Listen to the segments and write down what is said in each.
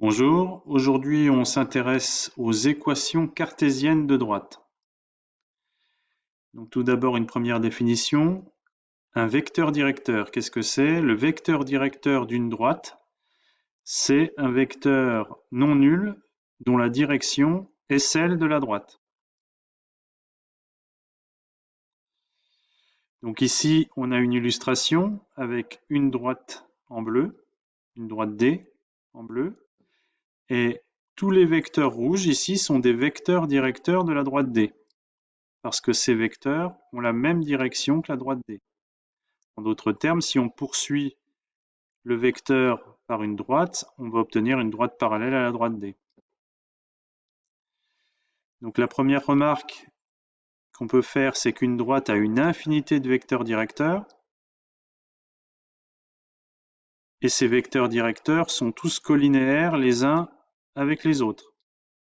Bonjour, aujourd'hui on s'intéresse aux équations cartésiennes de droite. Donc tout d'abord une première définition. Un vecteur directeur, qu'est-ce que c'est? Le vecteur directeur d'une droite, c'est un vecteur non nul dont la direction est celle de la droite. Donc ici on a une illustration avec une droite en bleu, une droite D en bleu, et tous les vecteurs rouges ici sont des vecteurs directeurs de la droite D, parce que ces vecteurs ont la même direction que la droite D. En d'autres termes, si on poursuit le vecteur par une droite, on va obtenir une droite parallèle à la droite D. Donc la première remarque qu'on peut faire, c'est qu'une droite a une infinité de vecteurs directeurs, et ces vecteurs directeurs sont tous collinéaires les uns avec les autres.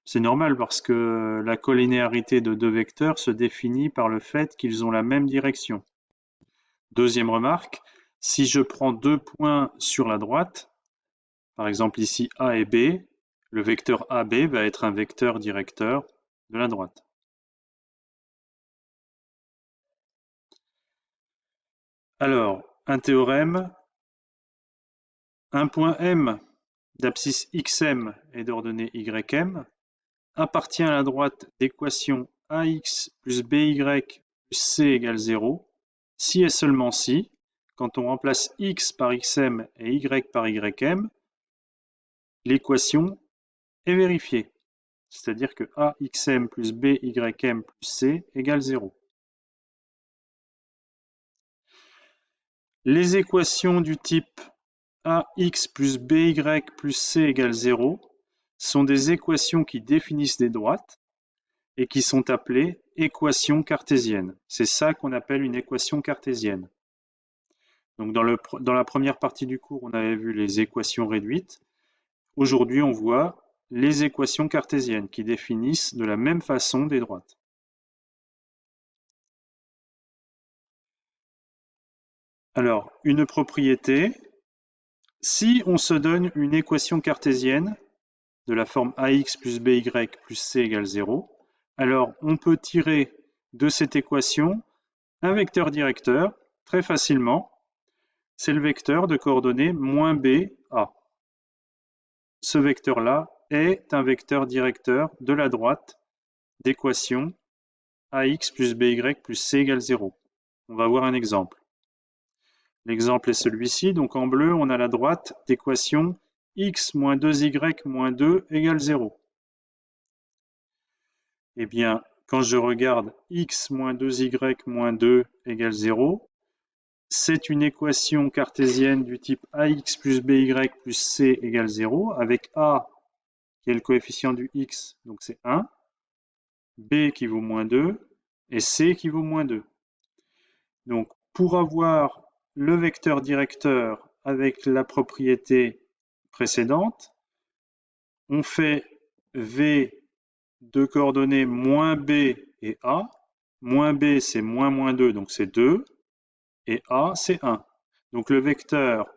C'est normal parce que la collinéarité de deux vecteurs se définit par le fait qu'ils ont la même direction. Deuxième remarque, si je prends deux points sur la droite, par exemple ici A et B, le vecteur AB va être un vecteur directeur de la droite. Alors, un théorème, un point M d'abscisse XM et d'ordonnée YM appartient à la droite d'équation AX plus BY plus C égale 0, si et seulement si, quand on remplace X par XM et Y par YM, l'équation est vérifiée. C'est-à-dire que AXM plus BYM plus C égale 0. Les équations du type AX plus BY plus C égale 0 sont des équations qui définissent des droites et qui sont appelées équations cartésiennes. C'est ça qu'on appelle une équation cartésienne. Donc dans la première partie du cours, on avait vu les équations réduites. Aujourd'hui, on voit les équations cartésiennes qui définissent de la même façon des droites. Alors, une propriété, si on se donne une équation cartésienne de la forme AX plus BY plus C égale 0, alors on peut tirer de cette équation un vecteur directeur très facilement. C'est le vecteur de coordonnées moins B, A. Ce vecteur-là est un vecteur directeur de la droite d'équation AX plus BY plus C égale 0. On va voir un exemple. L'exemple est celui-ci, donc en bleu, on a la droite d'équation x moins 2y moins 2 égale 0. Eh bien, quand je regarde x moins 2y moins 2 égale 0, c'est une équation cartésienne du type ax plus by plus c égale 0, avec a qui est le coefficient du x, donc c'est 1, b qui vaut moins 2, et c qui vaut moins 2. Donc, pour avoir le vecteur directeur avec la propriété précédente, on fait V de coordonnées moins B et A. Moins B, c'est moins 2, donc c'est 2. Et A, c'est 1. Donc le vecteur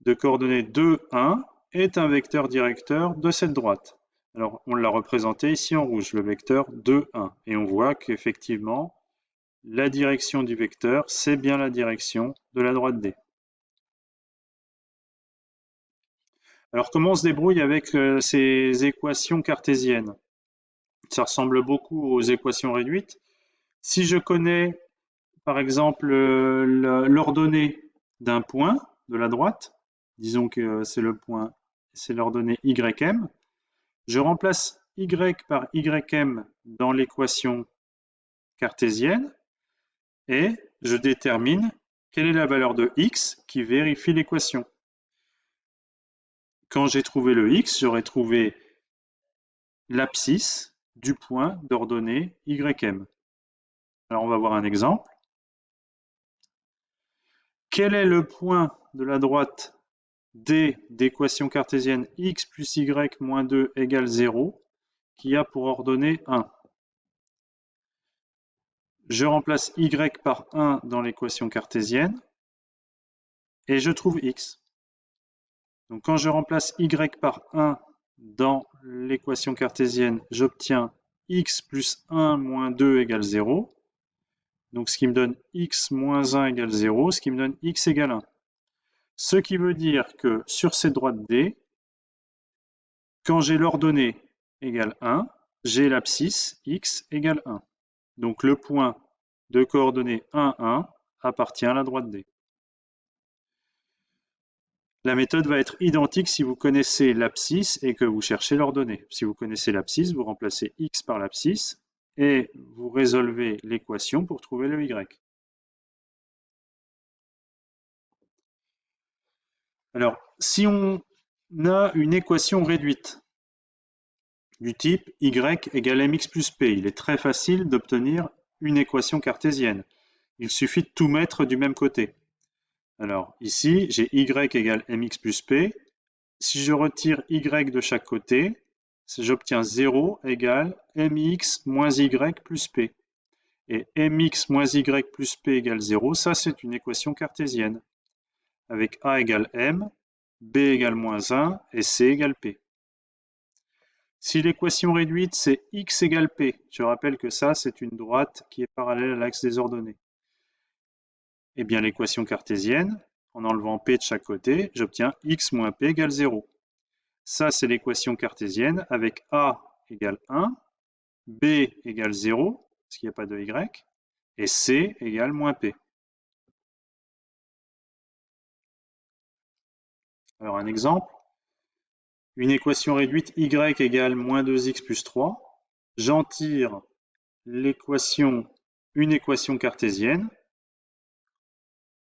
de coordonnées 2, 1 est un vecteur directeur de cette droite. Alors on l'a représenté ici en rouge, le vecteur 2, 1. Et on voit qu'effectivement, la direction du vecteur, c'est bien la direction de la droite D. Alors comment on se débrouille avec ces équations cartésiennes? Ça ressemble beaucoup aux équations réduites. Si je connais par exemple l'ordonnée d'un point de la droite, disons que c'est le point, c'est l'ordonnée ym, je remplace y par ym dans l'équation cartésienne et je détermine quelle est la valeur de x qui vérifie l'équation. Quand j'ai trouvé le x, j'aurai trouvé l'abscisse du point d'ordonnée ym. Alors on va voir un exemple. Quel est le point de la droite D d'équation cartésienne x plus y moins 2 égale 0 qui a pour ordonnée 1? Je remplace y par 1 dans l'équation cartésienne et je trouve x. Donc quand je remplace y par 1 dans l'équation cartésienne, j'obtiens x plus 1 moins 2 égale 0. Donc ce qui me donne x moins 1 égale 0, ce qui me donne x égale 1. Ce qui veut dire que sur cette droite D, quand j'ai l'ordonnée égale 1, j'ai l'abscisse x égale 1. Donc le point de coordonnées 1, 1 appartient à la droite D. La méthode va être identique si vous connaissez l'abscisse et que vous cherchez l'ordonnée. Si vous connaissez l'abscisse, vous remplacez x par l'abscisse et vous résolvez l'équation pour trouver le y. Alors, si on a une équation réduite du type y égale mx plus p, il est très facile d'obtenir une équation cartésienne. Il suffit de tout mettre du même côté. Alors, ici, j'ai y égale mx plus p. Si je retire y de chaque côté, j'obtiens 0 égale mx moins y plus p. Et mx moins y plus p égale 0, ça c'est une équation cartésienne, avec a égale m, b égale moins 1 et c égale p. Si l'équation réduite c'est x égale p, je rappelle que ça c'est une droite qui est parallèle à l'axe des ordonnées. Eh bien l'équation cartésienne, en enlevant p de chaque côté, j'obtiens x moins p égale 0. Ça, c'est l'équation cartésienne avec A égale 1, B égale 0, parce qu'il n'y a pas de Y, et C égale moins P. Alors un exemple, une équation réduite Y égale moins 2x plus 3. J'en tire une équation cartésienne.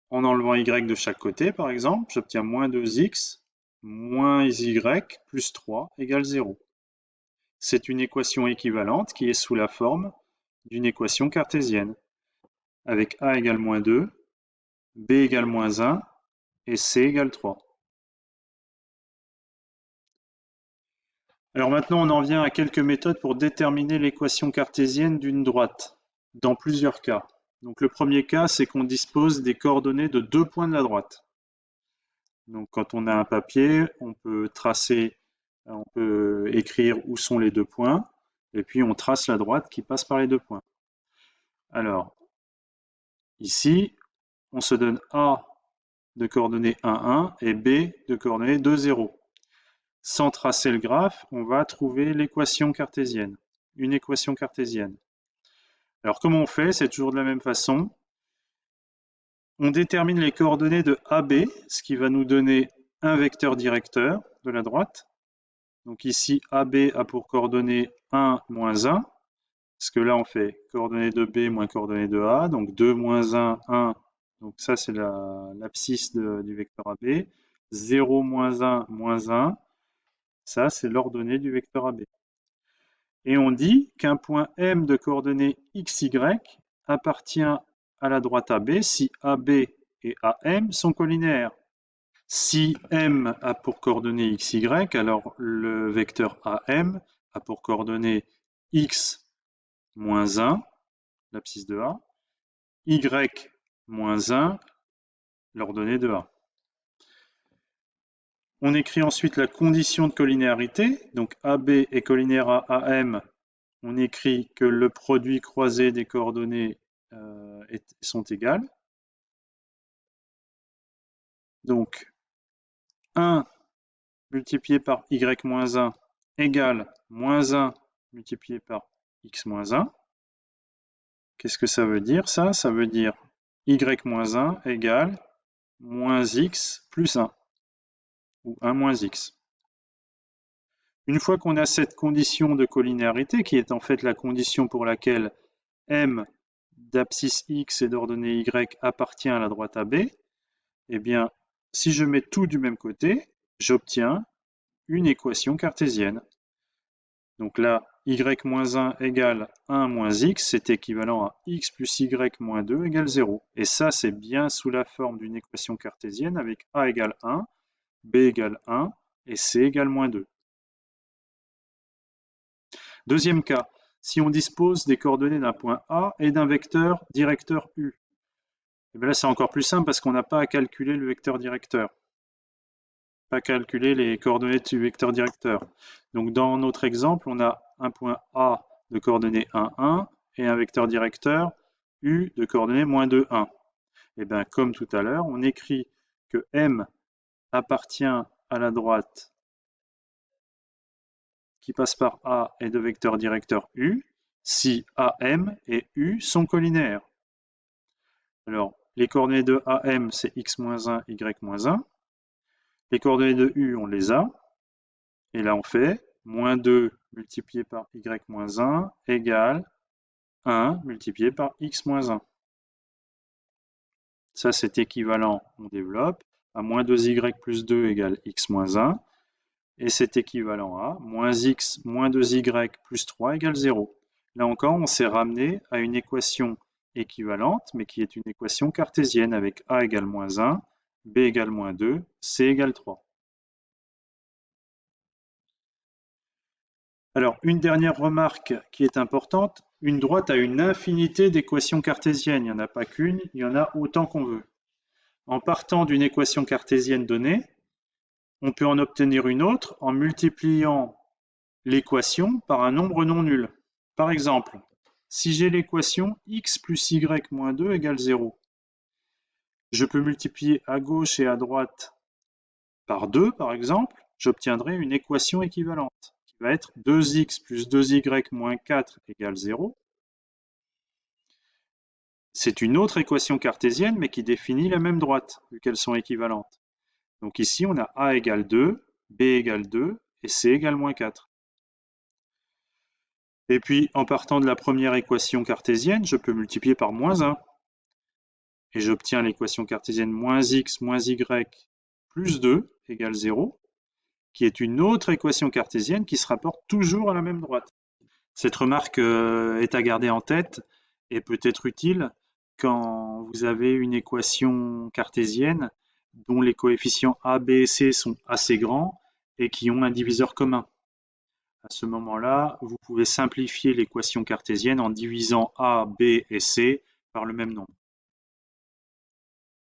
En enlevant Y de chaque côté, par exemple, j'obtiens moins 2x moins Y plus 3 égale 0. C'est une équation équivalente qui est sous la forme d'une équation cartésienne, avec A égale moins 2, B égale moins 1 et C égale 3. Alors maintenant, on en vient à quelques méthodes pour déterminer l'équation cartésienne d'une droite, dans plusieurs cas. Donc le premier cas, c'est qu'on dispose des coordonnées de deux points de la droite. Donc quand on a un papier, on peut écrire où sont les deux points, et puis on trace la droite qui passe par les deux points. Alors, ici, on se donne A de coordonnées 1, 1 et B de coordonnées 2, 0. Sans tracer le graphe, on va trouver l'équation cartésienne, une équation cartésienne. Alors comment on fait? C'est toujours de la même façon. On détermine les coordonnées de AB, ce qui va nous donner un vecteur directeur de la droite. Donc ici, AB a pour coordonnées 1, moins 1, parce que là on fait coordonnées de B moins coordonnées de A, donc 2, moins 1, 1, donc ça c'est l'abscisse du vecteur AB, 0, moins 1, moins 1, ça c'est l'ordonnée du vecteur AB. Et on dit qu'un point M de coordonnées xy appartient à la droite AB si AB et AM sont collinéaires. Si M a pour coordonnées xy, alors le vecteur AM a pour coordonnées x moins 1, l'abscisse de A, y moins 1, l'ordonnée de A. On écrit ensuite la condition de collinéarité. Donc AB est collinéaire à AM. On écrit que le produit croisé des coordonnées sont égales. Donc 1 multiplié par y moins 1 égale moins 1 multiplié par x moins 1. Qu'est-ce que ça veut dire ça? Ça veut dire y moins 1 égale moins x plus 1, ou 1 moins x. Une fois qu'on a cette condition de collinéarité, qui est en fait la condition pour laquelle M d'abscisse x et d'ordonnée y appartient à la droite AB, eh bien, si je mets tout du même côté, j'obtiens une équation cartésienne. Donc là, y moins 1 égale 1 moins x, c'est équivalent à x plus y moins 2 égale 0. Et ça, c'est bien sous la forme d'une équation cartésienne avec a égale 1, b égale 1 et c égale moins 2. Deuxième cas, si on dispose des coordonnées d'un point A et d'un vecteur directeur U. Et bien là, c'est encore plus simple parce qu'on n'a pas à calculer le vecteur directeur. pas calculer les coordonnées du vecteur directeur. Donc dans notre exemple, on a un point A de coordonnées 1, 1 et un vecteur directeur U de coordonnées moins 2, 1. Et bien comme tout à l'heure, on écrit que M appartient à la droite qui passe par A et de vecteur directeur U si AM et U sont collinéaires. Alors, les coordonnées de AM, c'est x-1, y-1. Les coordonnées de U, on les a. Et là, on fait moins 2 multiplié par y-1 égale 1 multiplié par x-1. Ça, c'est équivalent, on développe, à moins 2y plus 2 égale x-1. Et c'est équivalent à moins x moins 2y plus 3 égale 0. Là encore, on s'est ramené à une équation équivalente, mais qui est une équation cartésienne avec a égale moins 1, b égale moins 2, c égale 3. Alors, une dernière remarque qui est importante, une droite a une infinité d'équations cartésiennes. Il n'y en a pas qu'une, il y en a autant qu'on veut. En partant d'une équation cartésienne donnée, on peut en obtenir une autre en multipliant l'équation par un nombre non nul. Par exemple, si j'ai l'équation x plus y moins 2 égale 0, je peux multiplier à gauche et à droite par 2, par exemple, j'obtiendrai une équation équivalente, qui va être 2x plus 2y moins 4 égale 0. C'est une autre équation cartésienne, mais qui définit la même droite, vu qu'elles sont équivalentes. Donc ici, on a a égale 2, b égale 2 et c égale moins 4. Et puis, en partant de la première équation cartésienne, je peux multiplier par moins 1. Et j'obtiens l'équation cartésienne moins x moins y plus 2 égale 0, qui est une autre équation cartésienne qui se rapporte toujours à la même droite. Cette remarque est à garder en tête et peut être utile quand vous avez une équation cartésienne dont les coefficients a, b et c sont assez grands et qui ont un diviseur commun. À ce moment-là, vous pouvez simplifier l'équation cartésienne en divisant a, b et c par le même nombre.